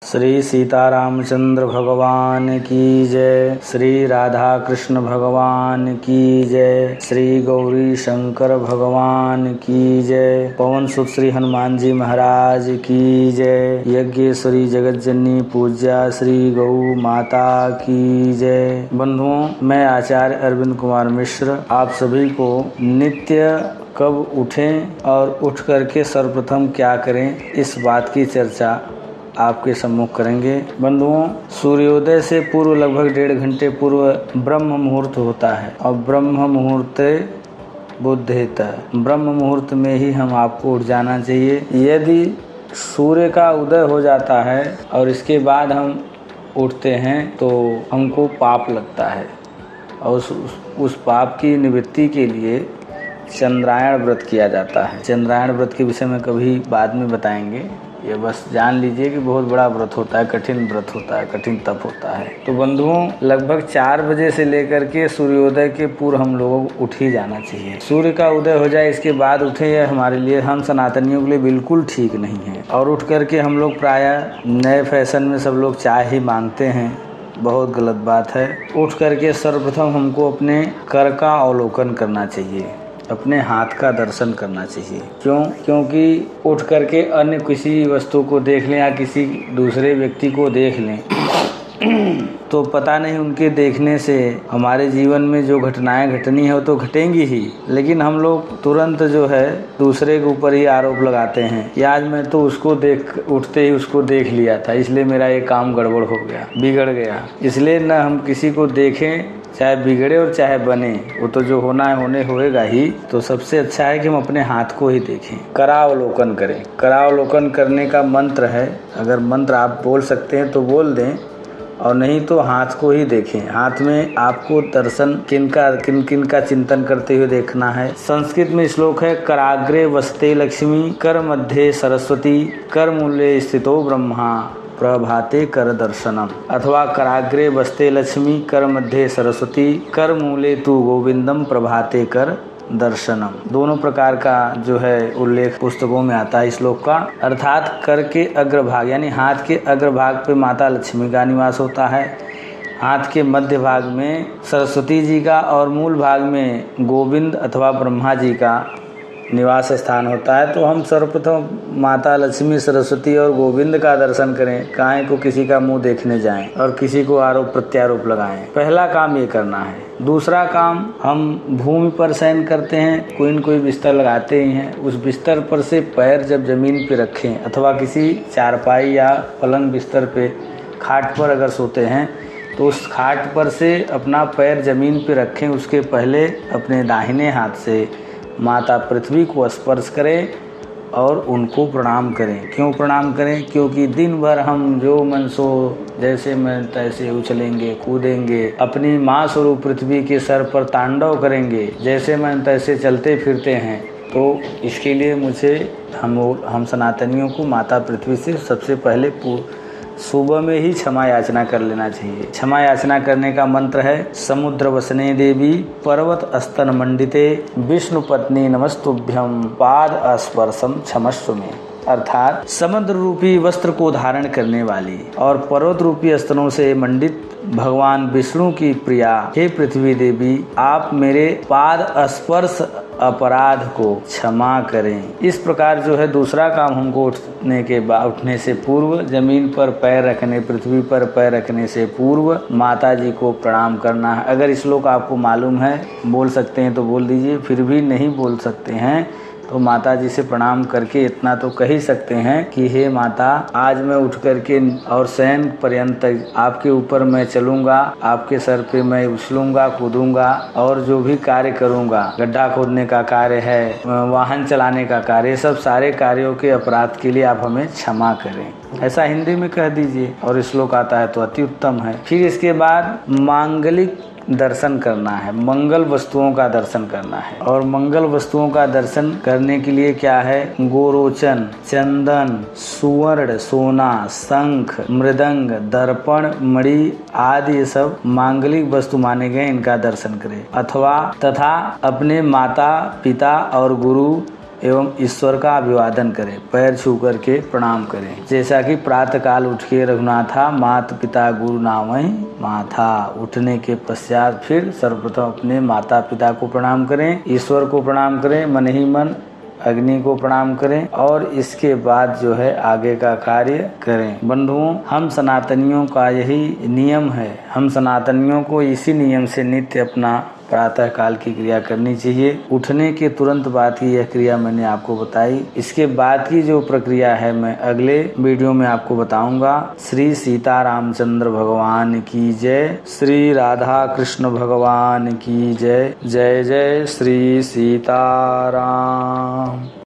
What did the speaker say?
श्री सीतारामचंद्र भगवान की जय। श्री राधा कृष्ण भगवान की जय। श्री गौरी शंकर भगवान की जय। पवन सुत श्री हनुमान जी महाराज की जय। यज्ञेश्वरी जगतजननी पूज्या श्री गौ माता की जय। बंधुओं, मैं आचार्य अरविंद कुमार मिश्र आप सभी को नित्य कब उठें और उठ करके सर्वप्रथम क्या करें, इस बात की चर्चा आपके सम्मुख करेंगे। बंधुओं, सूर्योदय से पूर्व लगभग 1.5 घंटे पूर्व ब्रह्म मुहूर्त होता है और ब्रह्म मुहूर्त बुद्धेत, ब्रह्म मुहूर्त में ही हम आपको उठ जाना चाहिए। यदि सूर्य का उदय हो जाता है और इसके बाद हम उठते हैं तो हमको पाप लगता है और उस पाप की निवृत्ति के लिए चंद्रायण व्रत किया जाता है। चंद्रायण व्रत के विषय में कभी बाद में बताएंगे। ये बस जान लीजिए कि बहुत बड़ा व्रत होता है, कठिन व्रत होता है, कठिन तप होता है। तो बंधुओं, लगभग 4 बजे से लेकर के सूर्योदय के पूर्व हम लोगों को उठ ही जाना चाहिए। सूर्य का उदय हो जाए इसके बाद उठे, यह हमारे लिए, हम सनातनियों के लिए बिल्कुल ठीक नहीं है। और उठ करके हम लोग प्रायः नए फैशन में सब लोग चाय ही मांगते हैं, बहुत गलत बात है। उठ करके सर्वप्रथम हमको अपने कर का अवलोकन करना चाहिए, अपने हाथ का दर्शन करना चाहिए। क्योंकि उठ करके अन्य किसी वस्तु को देख लें या किसी दूसरे व्यक्ति को देख लें तो पता नहीं उनके देखने से हमारे जीवन में जो घटनाएं घटनी है वो तो घटेंगी ही, लेकिन हम लोग तुरंत जो है दूसरे के ऊपर ही आरोप लगाते हैं कि आज मैं तो उसको उठते ही उसको देख लिया था, इसलिए मेरा ये काम गड़बड़ हो गया, बिगड़ गया। इसलिए न हम किसी को देखें, चाहे बिगड़े और चाहे बने, वो तो जो होना है होएगा ही। तो सबसे अच्छा है कि हम अपने हाथ को ही देखें, करावलोकन करें। करावलोकन करने का मंत्र है, अगर मंत्र आप बोल सकते हैं तो बोल दें और नहीं तो हाथ को ही देखें। हाथ में आपको दर्शन किन किन का चिंतन करते हुए देखना है। संस्कृत में श्लोक है, कराग्रे वसते लक्ष्मी, कर मध्ये सरस्वती, कर मूले स्थितो ब्रह्मा, प्रभाते कर दर्शनम। अथवा कराग्रे वस्ते लक्ष्मी, कर मध्ये सरस्वती, कर मूले तू गोविंदम, प्रभाते कर दर्शनम। दोनों प्रकार का जो है उल्लेख पुस्तकों में आता है श्लोक का। अर्थात कर के अग्रभाग यानी हाथ के अग्रभाग पे माता लक्ष्मी का निवास होता है, हाथ के मध्य भाग में सरस्वती जी का और मूल भाग में गोविंद अथवा ब्रह्मा जी का निवास स्थान होता है। तो हम सर्वप्रथम माता लक्ष्मी, सरस्वती और गोविंद का दर्शन करें, काहे को किसी का मुंह देखने जाएं और किसी को आरोप प्रत्यारोप लगाएं। पहला काम ये करना है। दूसरा काम, हम भूमि पर शयन करते हैं, कोई बिस्तर लगाते ही हैं, उस बिस्तर पर से पैर जब जमीन पे रखें अथवा किसी चारपाई या पलंग बिस्तर पे खाट पर अगर सोते हैं तो उस खाट पर से अपना पैर जमीन पे रखें। उसके पहले अपने दाहिने हाथ से माता पृथ्वी को स्पर्श करें और उनको प्रणाम करें। क्यों प्रणाम करें? क्योंकि दिन भर हम जो मन सो जैसे मन तैसे उछलेंगे कूदेंगे, अपनी माँ स्वरूप पृथ्वी के सर पर तांडव करेंगे, जैसे मन तैसे चलते फिरते हैं। तो इसके लिए मुझे हम सनातनियों को माता पृथ्वी से सबसे पहले सुबह में ही क्षमा याचना कर लेना चाहिए। क्षमा याचना करने का मंत्र है, समुद्र वसने देवी, पर्वत स्तन मंडिते, विष्णु पत्नी नमस्तुभ्यम, पाद स्पर्शम क्षमस्व में। अर्थात समुद्र रूपी वस्त्र को धारण करने वाली और पर्वत रूपी स्तनों से मंडित भगवान विष्णु की प्रिया, हे पृथ्वी देवी, आप मेरे पाद स्पर्श अपराध को क्षमा करें। इस प्रकार जो है दूसरा काम हमको उठने से पूर्व जमीन पर पैर रखने, पृथ्वी पर पैर रखने से पूर्व माता जी को प्रणाम करना है। अगर इस श्लोक आपको मालूम है, बोल सकते हैं तो बोल दीजिए, फिर भी नहीं बोल सकते हैं तो माता जी से प्रणाम करके इतना तो कह ही सकते हैं कि हे माता, आज मैं उठ करके और शयन पर्यंत आपके ऊपर मैं चलूंगा, आपके सर पे मैं उछलूंगा कूदूंगा और जो भी कार्य करूंगा, गड्ढा खोदने का कार्य है, वाहन चलाने का कार्य, सब सारे कार्यों के अपराध के लिए आप हमें क्षमा करें। ऐसा हिंदी में कह दीजिए और श्लोक आता है तो अति उत्तम है। फिर इसके बाद मांगलिक दर्शन करना है, मंगल वस्तुओं का दर्शन करना है। और मंगल वस्तुओं का दर्शन करने के लिए क्या है, गोरोचन, चंदन, सुवर्ण, सोना, शंख, मृदंग, दर्पण, मणि आदि ये सब मांगलिक वस्तु माने गए, इनका दर्शन करें। तथा अपने माता पिता और गुरु एवं ईश्वर का अभिवादन करें, पैर छू करके प्रणाम करें। जैसा कि प्रातः काल उठ के रघुनाथा माता पिता गुरु नामहि माथा, उठने के पश्चात फिर सर्वप्रथम अपने माता पिता को प्रणाम करें, ईश्वर को प्रणाम करें, मन ही मन अग्नि को प्रणाम करें और इसके बाद जो है आगे का कार्य करें। बंधुओं, हम सनातनियों का यही नियम है, हम सनातनियों को इसी नियम से नित्य अपना प्रातः काल की क्रिया करनी चाहिए। उठने के तुरंत बाद की यह क्रिया मैंने आपको बताई। इसके बाद की जो प्रक्रिया है मैं अगले वीडियो में आपको बताऊंगा। श्री सीता रामचंद्र भगवान की जय, श्री राधा कृष्ण भगवान की जय। जय जय श्री सीताराम।